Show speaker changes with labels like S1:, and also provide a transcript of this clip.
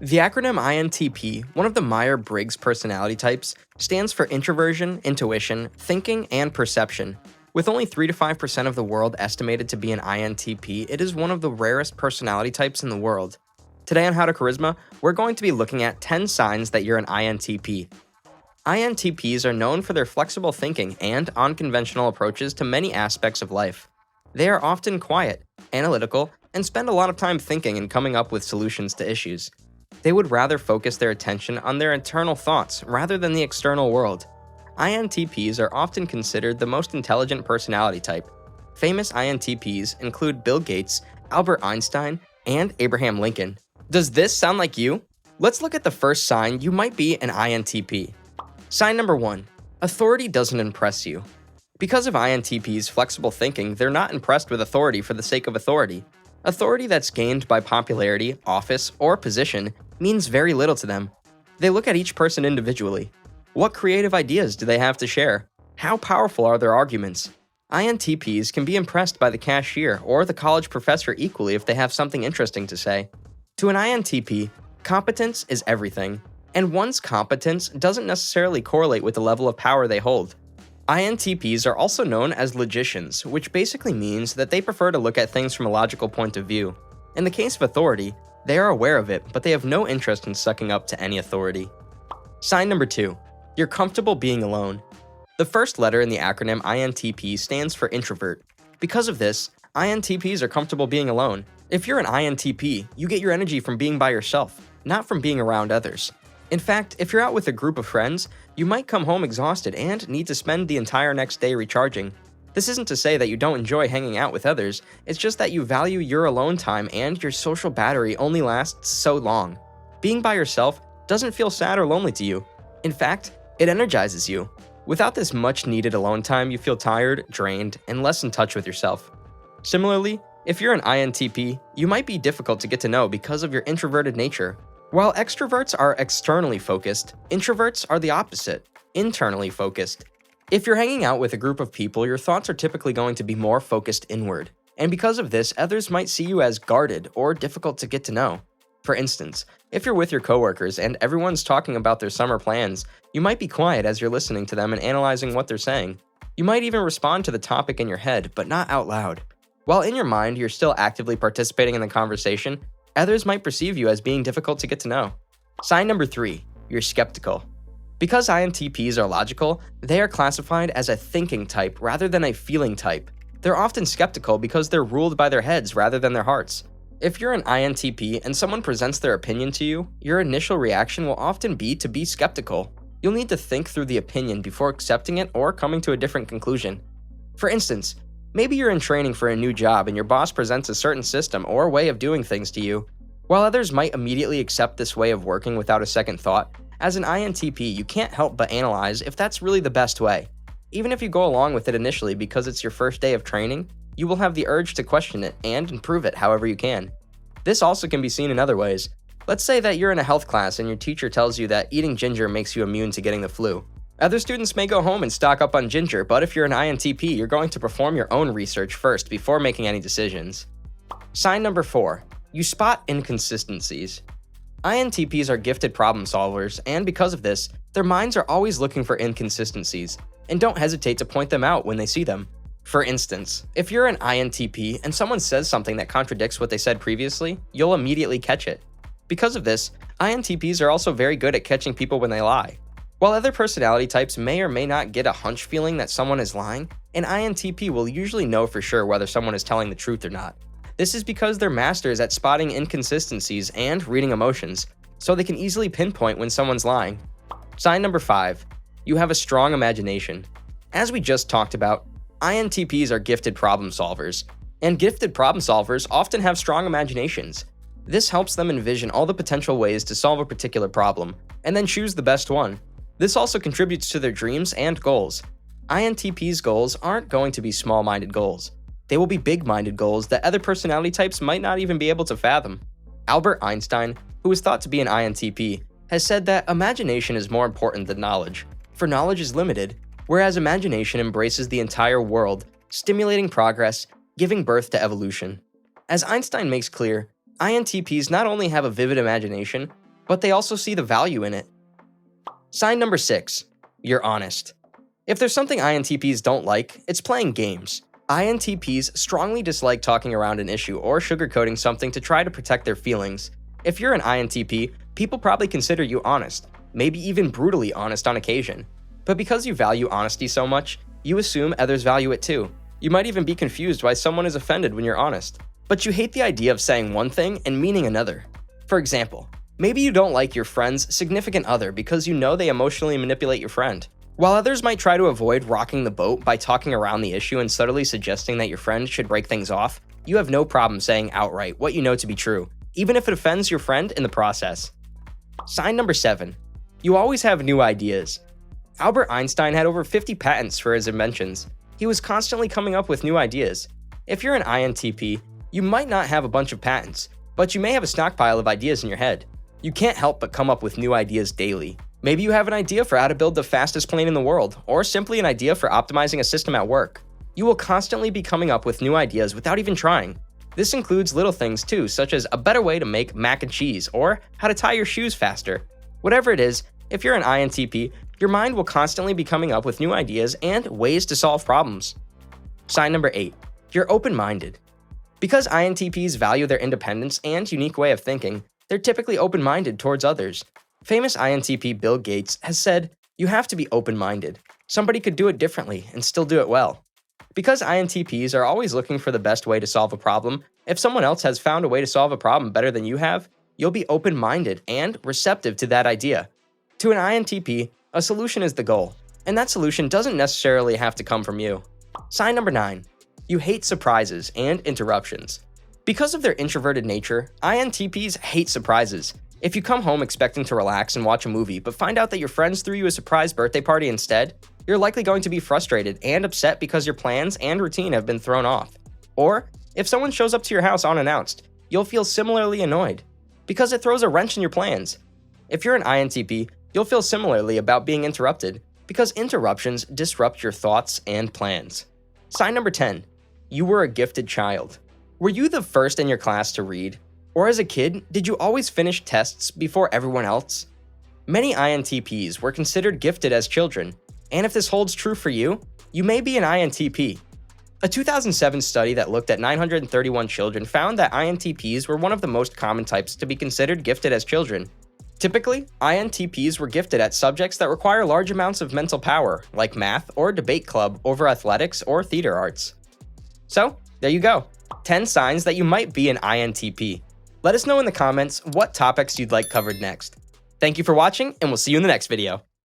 S1: The acronym INTP, one of the Myers Briggs Personality Types, stands for introversion, intuition, thinking, and perception. With only 3 to 5% of the world estimated to be an INTP, it is one of the rarest personality types in the world. Today on How to Charisma, we're going to be looking at 10 signs that you're an INTP. INTPs are known for their flexible thinking and unconventional approaches to many aspects of life. They are often quiet, analytical, and spend a lot of time thinking and coming up with solutions to issues. They would rather focus their attention on their internal thoughts rather than the external world. INTPs are often considered the most intelligent personality type. Famous INTPs include Bill Gates, Albert Einstein, and Abraham Lincoln. Does this sound like you? Let's look at the first sign you might be an INTP. Sign number 1. Authority doesn't impress you. Because of INTPs' flexible thinking, they're not impressed with authority for the sake of authority. Authority that's gained by popularity, office, or position means very little to them. They look at each person individually. What creative ideas do they have to share? How powerful are their arguments? INTPs can be impressed by the cashier or the college professor equally if they have something interesting to say. To an INTP, competence is everything, and one's competence doesn't necessarily correlate with the level of power they hold. INTPs are also known as logicians, which basically means that they prefer to look at things from a logical point of view. In the case of authority, they are aware of it, but they have no interest in sucking up to any authority. Sign number 2. You're comfortable being alone. The first letter in the acronym INTP stands for introvert. Because of this, INTPs are comfortable being alone. If you're an INTP, you get your energy from being by yourself, not from being around others. In fact, if you're out with a group of friends, you might come home exhausted and need to spend the entire next day recharging. This isn't to say that you don't enjoy hanging out with others, it's just that you value your alone time and your social battery only lasts so long. Being by yourself doesn't feel sad or lonely to you. In fact, it energizes you. Without this much needed alone time, you feel tired, drained, and less in touch with yourself. Similarly, if you're an INTP, you might be difficult to get to know because of your introverted nature. While extroverts are externally focused, introverts are the opposite, internally focused. If you're hanging out with a group of people, your thoughts are typically going to be more focused inward. And because of this, others might see you as guarded or difficult to get to know. For instance, if you're with your coworkers and everyone's talking about their summer plans, you might be quiet as you're listening to them and analyzing what they're saying. You might even respond to the topic in your head, but not out loud. While in your mind, you're still actively participating in the conversation, others might perceive you as being difficult to get to know. Sign number 3. You're skeptical. Because INTPs are logical, they are classified as a thinking type rather than a feeling type. They're often skeptical because they're ruled by their heads rather than their hearts. If you're an INTP and someone presents their opinion to you, your initial reaction will often be to be skeptical. You'll need to think through the opinion before accepting it or coming to a different conclusion. For instance, maybe you're in training for a new job and your boss presents a certain system or way of doing things to you. While others might immediately accept this way of working without a second thought, as an INTP, you can't help but analyze if that's really the best way. Even if you go along with it initially because it's your first day of training, you will have the urge to question it and improve it however you can. This also can be seen in other ways. Let's say that you're in a health class and your teacher tells you that eating ginger makes you immune to getting the flu. Other students may go home and stock up on ginger, but if you're an INTP, you're going to perform your own research first before making any decisions. Sign number 4. You spot inconsistencies. INTPs are gifted problem solvers, and because of this, their minds are always looking for inconsistencies, and don't hesitate to point them out when they see them. For instance, if you're an INTP and someone says something that contradicts what they said previously, you'll immediately catch it. Because of this, INTPs are also very good at catching people when they lie. While other personality types may or may not get a hunch feeling that someone is lying, an INTP will usually know for sure whether someone is telling the truth or not. This is because they're masters at spotting inconsistencies and reading emotions, so they can easily pinpoint when someone's lying. Sign number 5. You have a strong imagination. As we just talked about, INTPs are gifted problem solvers, and gifted problem solvers often have strong imaginations. This helps them envision all the potential ways to solve a particular problem, and then choose the best one. This also contributes to their dreams and goals. INTPs' goals aren't going to be small-minded goals. They will be big-minded goals that other personality types might not even be able to fathom. Albert Einstein, who is thought to be an INTP, has said that imagination is more important than knowledge, for knowledge is limited, whereas imagination embraces the entire world, stimulating progress, giving birth to evolution. As Einstein makes clear, INTPs not only have a vivid imagination, but they also see the value in it. Sign number 6, you're honest. If there's something INTPs don't like, it's playing games. INTPs strongly dislike talking around an issue or sugarcoating something to try to protect their feelings. If you're an INTP, people probably consider you honest, maybe even brutally honest on occasion. But because you value honesty so much, you assume others value it too. You might even be confused why someone is offended when you're honest. But you hate the idea of saying one thing and meaning another. For example, maybe you don't like your friend's significant other because you know they emotionally manipulate your friend. While others might try to avoid rocking the boat by talking around the issue and subtly suggesting that your friend should break things off, you have no problem saying outright what you know to be true, even if it offends your friend in the process. Sign number 7, you always have new ideas. Albert Einstein had over 50 patents for his inventions. He was constantly coming up with new ideas. If you're an INTP, you might not have a bunch of patents, but you may have a stockpile of ideas in your head. You can't help but come up with new ideas daily. Maybe you have an idea for how to build the fastest plane in the world, or simply an idea for optimizing a system at work. You will constantly be coming up with new ideas without even trying. This includes little things too, such as a better way to make mac and cheese, or how to tie your shoes faster. Whatever it is, if you're an INTP, your mind will constantly be coming up with new ideas and ways to solve problems. Sign number 8, you're open-minded. Because INTPs value their independence and unique way of thinking, they're typically open-minded towards others. Famous INTP Bill Gates has said, you have to be open-minded. Somebody could do it differently and still do it well. Because INTPs are always looking for the best way to solve a problem, if someone else has found a way to solve a problem better than you have, you'll be open-minded and receptive to that idea. To an INTP, a solution is the goal, and that solution doesn't necessarily have to come from you. Sign number 9, you hate surprises and interruptions. Because of their introverted nature, INTPs hate surprises. If you come home expecting to relax and watch a movie, but find out that your friends threw you a surprise birthday party instead, you're likely going to be frustrated and upset because your plans and routine have been thrown off. Or, if someone shows up to your house unannounced, you'll feel similarly annoyed, because it throws a wrench in your plans. If you're an INTP, you'll feel similarly about being interrupted, because interruptions disrupt your thoughts and plans. Sign number 10, you were a gifted child. Were you the first in your class to read? Or as a kid, did you always finish tests before everyone else? Many INTPs were considered gifted as children, and if this holds true for you, you may be an INTP. A 2007 study that looked at 931 children found that INTPs were one of the most common types to be considered gifted as children. Typically, INTPs were gifted at subjects that require large amounts of mental power, like math or debate club over athletics or theater arts. So, there you go, 10 signs that you might be an INTP. Let us know in the comments what topics you'd like covered next. Thank you for watching, and we'll see you in the next video.